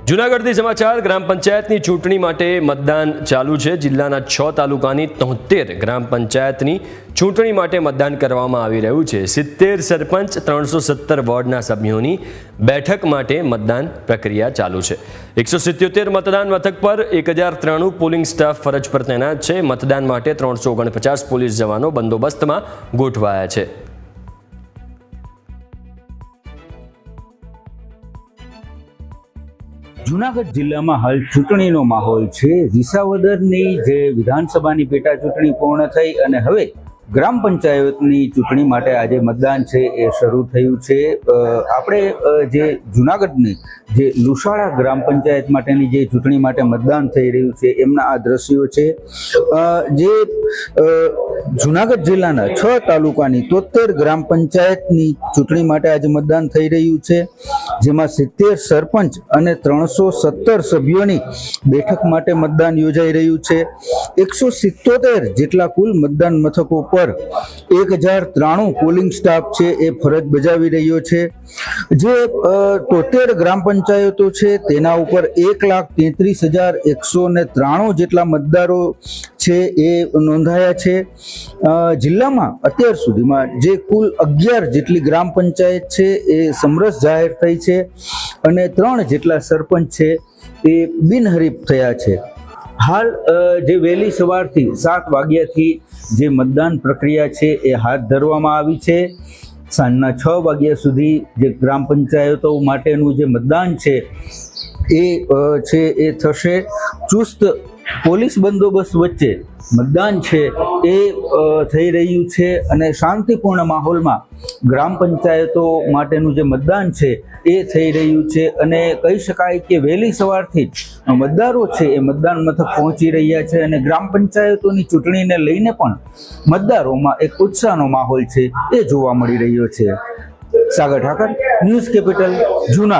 જૂનાગઢથી સમાચાર ગ્રામ પંચાયતની ચૂંટણી માટે મતદાન ચાલુ છે। જિલ્લાના 6 તાલુકાની 73 ગ્રામ પંચાયતની ચૂંટણી માટે મતદાન કરવામાં આવી રહ્યું છે। 70 સરપંચ 317 વોર્ડના સભ્યોની બેઠક માટે મતદાન પ્રક્રિયા ચાલુ છે। 177 મતદાન મથક પર 1093 પોલિંગ સ્ટાફ ફરજ પર તૈનાત છે। મતદાન માટે 349 પોલીસ જવાનો બંદોબસ્તમાં ગોઠવાયા છે। જૂનાગઢ જિલ્લામાં હાલ ચૂંટણીનો માહોલ છે। વિસાવદરની જે વિધાનસભાની પેટા ચૂંટણી પૂર્ણ થઈ અને હવે ગ્રામ પંચાયતની ચૂંટણી માટે આજે મતદાન છે એ શરૂ થયું છે। આપણે જે જૂનાગઢની જે લુસાડા ગ્રામ પંચાયત માટેની જે ચૂંટણી માટે મતદાન થઈ રહ્યું છે એમના આ દ્રશ્યો છે। જે જૂનાગઢ જિલ્લાના 6 તાલુકાની 73 ગ્રામ પંચાયતની ચૂંટણી માટે આજે મતદાન થઈ રહ્યું છે, જેમાં 70 સરપંચ અને 317 સભ્યોની બેઠક માટે મતદાન યોજાઈ રહ્યું છે। 177 જેટલા કુલ મતદાન મથકો પર 1093 પોલિંગ સ્ટાફ છે એ ફરજ બજાવી રહ્યો છે। જે 73 ગ્રામ પંચાયતો છે તેના ઉપર 1,33,193 જેટલા મતદારો છે એ નોંધાયા છે। જિલ્લામાં અત્યાર સુધીમાં જે કુલ 11 જેટલી ગ્રામ પંચાયત છે એ સમરસ જાહેર થઈ છે અને 3 જેટલા સરપંચ છે એ બિનહરીફ થયા છે। હાલ જે વહેલી સવારથી 7 વાગ્યાથી જે મતદાન પ્રક્રિયા છે એ હાથ ધરવામાં આવી છે। સાંજના 6 વાગ્યા સુધી જે ગ્રામ પંચાયતો માટેનું જે મતદાન છે એ થશે। ચુસ્ત પોલીસ બંદોબસ્ત વચ્ચે મતદાન છે એ થઈ રહ્યું છે અને શાંતિપૂર્ણ માહોલમાં ગ્રામ પંચાયતો માટેનું જે મતદાન છે એ થઈ રહ્યું છે અને કહી શકાય કે વહેલી સવારથી જ મતદારો છે એ મતદાન મથક પહોંચી રહ્યા છે અને ગ્રામ પંચાયતોની ચૂંટણીને લઈને પણ મતદારોમાં એક ઉત્સાહનો માહોલ છે એ જોવા મળી રહ્યો છે। સાગર ઠાકર, ન્યૂઝ કેપિટલ, જૂનાગઢ।